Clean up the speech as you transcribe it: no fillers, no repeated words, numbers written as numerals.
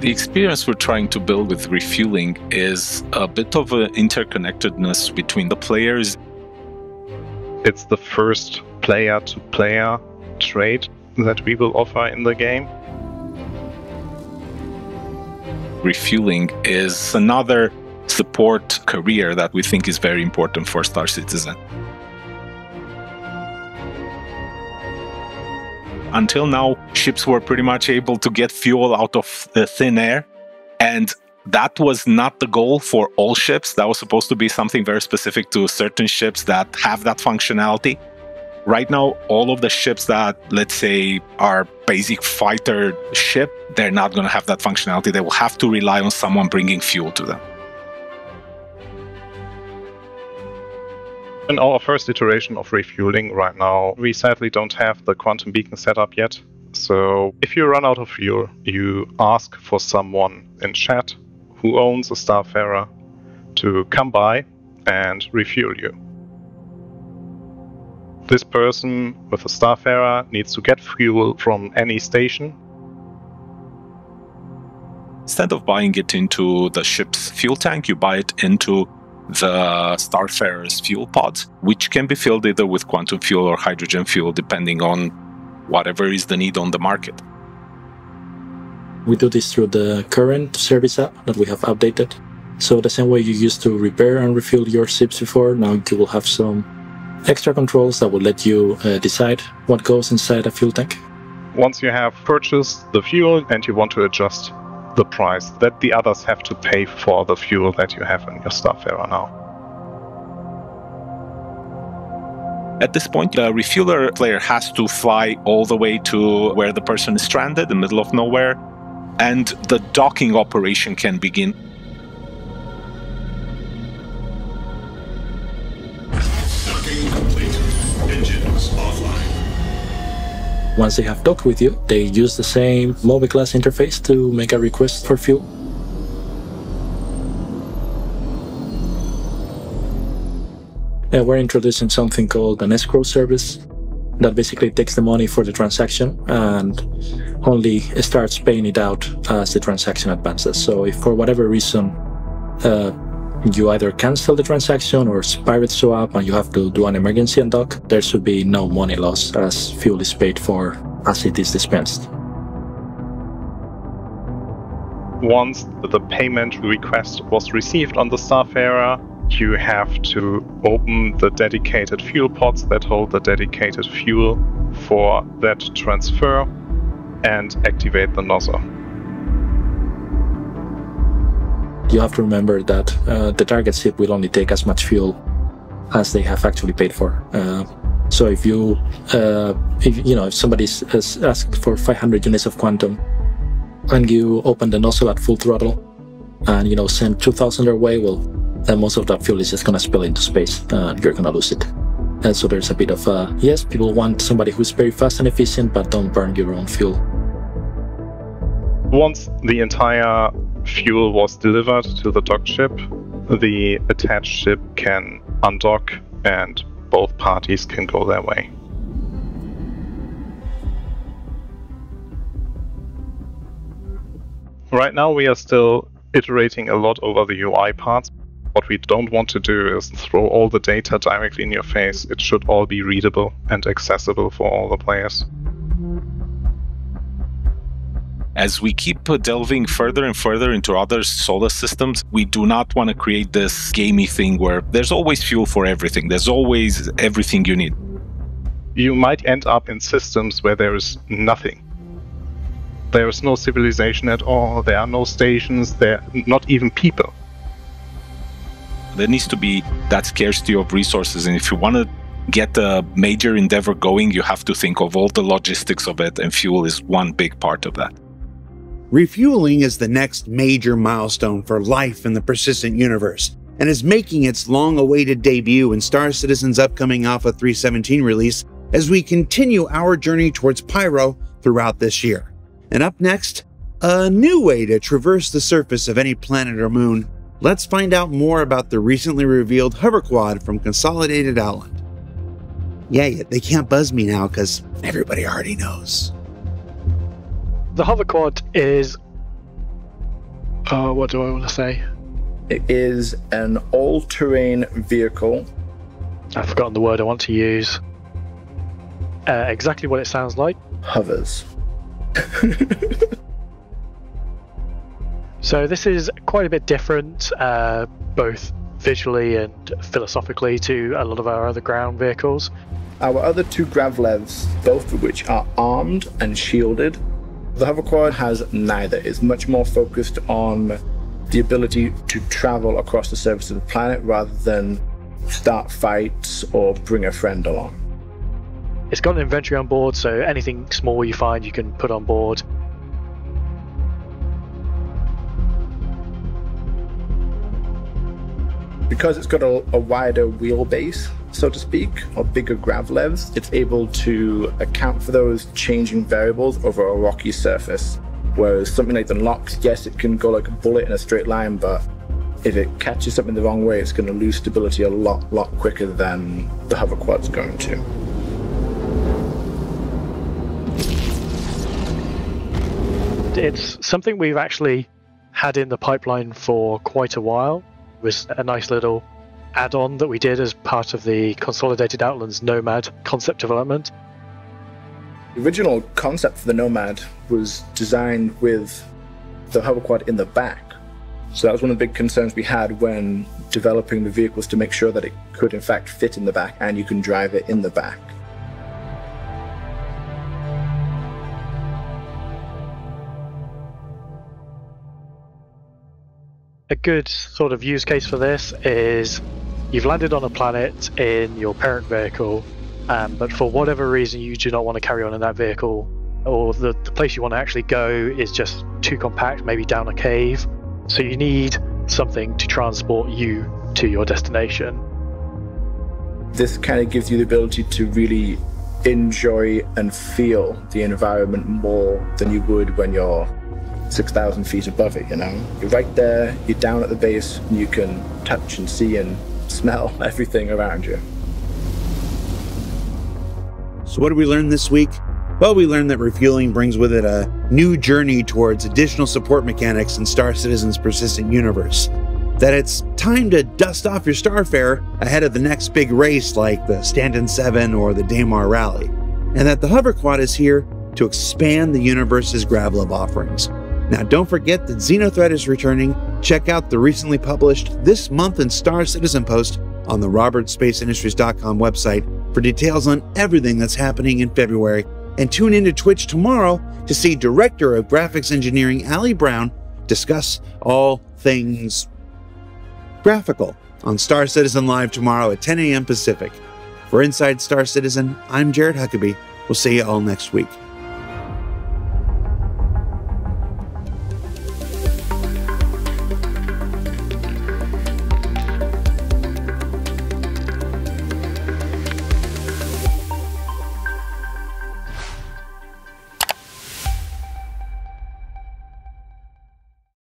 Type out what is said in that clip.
The experience we're trying to build with refueling is a bit of an interconnectedness between the players. It's the first player-to-player trade that we will offer in the game. Refueling is another support career that we think is very important for Star Citizen. Until now, ships were pretty much able to get fuel out of the thin air, and that was not the goal for all ships. That was supposed to be something very specific to certain ships that have that functionality. Right now, all of the ships that, let's say, are basic fighter ship, they're not going to have that functionality. They will have to rely on someone bringing fuel to them. In our first iteration of refueling right now, we sadly don't have the quantum beacon set up yet. So if you run out of fuel, you ask for someone in chat who owns a Starfarer to come by and refuel you. This person with a Starfarer needs to get fuel from any station. Instead of buying it into the ship's fuel tank, you buy it into the Starfarer's fuel pods, which can be filled either with quantum fuel or hydrogen fuel, depending on whatever is the need on the market. We do this through the current service app that we have updated. So the same way you used to repair and refuel your ships before, now you will have some extra controls that will let you decide what goes inside a fuel tank. Once you have purchased the fuel and you want to adjust the price that the others have to pay for the fuel that you have in your Starfarer now. At this point, the refueler player has to fly all the way to where the person is stranded, in the middle of nowhere, and the docking operation can begin. Docking complete. Engines offline. Once they have docked with you, they use the same Moby class interface to make a request for fuel. We're introducing something called an escrow service that basically takes the money for the transaction and only starts paying it out as the transaction advances. So if for whatever reason you either cancel the transaction or pirates show up and you have to do an emergency undock, there should be no money loss as fuel is paid for as it is dispensed. Once the payment request was received on the Starfarer, you have to open the dedicated fuel pods that hold the dedicated fuel for that transfer and activate the nozzle. You have to remember that the target ship will only take as much fuel as they have actually paid for. So if if somebody has asked for 500 units of quantum, and you open the nozzle at full throttle, and send 2,000 their way, well, then most of that fuel is just gonna spill into space, and you're gonna lose it. And so there's a bit of yes, people want somebody who's very fast and efficient, but don't burn your own fuel. Once the entire fuel was delivered to the docked ship, the attached ship can undock and both parties can go their way. Right now we are still iterating a lot over the UI parts. What we don't want to do is throw all the data directly in your face. It should all be readable and accessible for all the players. As we keep delving further and further into other solar systems, we do not want to create this gamey thing where there's always fuel for everything. There's always everything you need. You might end up in systems where there is nothing. There is no civilization at all, there are no stations, there are not even people. There needs to be that scarcity of resources, and if you want to get a major endeavor going, you have to think of all the logistics of it, and fuel is one big part of that. Refueling is the next major milestone for life in the persistent universe, and is making its long-awaited debut in Star Citizen's upcoming Alpha 3.17 release as we continue our journey towards Pyro throughout this year. And up next, a new way to traverse the surface of any planet or moon. Let's find out more about the recently revealed HoverQuad from Consolidated Outland. Yeah, they can't buzz me now because everybody already knows. The HoverQuad is What do I want to say? It is an all-terrain vehicle. I've forgotten the word I want to use. Exactly what it sounds like. Hovers. So this is quite a bit different, both visually and philosophically, to a lot of our other ground vehicles. Our other two Gravlevs, both of which are armed and shielded. The HoverQuad has neither. It's much more focused on the ability to travel across the surface of the planet rather than start fights or bring a friend along. It's got an inventory on board, so anything small you find you can put on board. Because it's got a wider wheelbase, so to speak, or bigger Gravlevs, it's able to account for those changing variables over a rocky surface. Whereas something like the Nox, yes, it can go like a bullet in a straight line, but if it catches something the wrong way, it's going to lose stability a lot quicker than the HoverQuad's going to. It's something we've actually had in the pipeline for quite a while. It was a nice little add-on that we did as part of the Consolidated Outlands Nomad concept development. The original concept for the Nomad was designed with the HoverQuad in the back. So that was one of the big concerns we had when developing the vehicles, to make sure that it could in fact fit in the back and you can drive it in the back. A good sort of use case for this is you've landed on a planet in your parent vehicle, but for whatever reason you do not want to carry on in that vehicle, or the place you want to actually go is just too compact, maybe down a cave, so you need something to transport you to your destination. This kind of gives you the ability to really enjoy and feel the environment more than you would when you're 6,000 feet above it, you know? You're right there, you're down at the base, and you can touch and see and smell everything around you. So what did we learn this week? Well, we learned that refueling brings with it a new journey towards additional support mechanics in Star Citizen's persistent universe. That it's time to dust off your Starfarer ahead of the next big race like the Stand-in 7 or the Daymar Rally. And that the HoverQuad is here to expand the universe's Gravlev offerings. Now, don't forget that Xenothreat is returning. Check out the recently published This Month in Star Citizen post on the RobertSpaceIndustries.com website for details on everything that's happening in February. And tune into Twitch tomorrow to see Director of Graphics Engineering Ali Brown discuss all things graphical on Star Citizen Live tomorrow at 10 a.m. Pacific. For Inside Star Citizen, I'm Jared Huckaby. We'll see you all next week.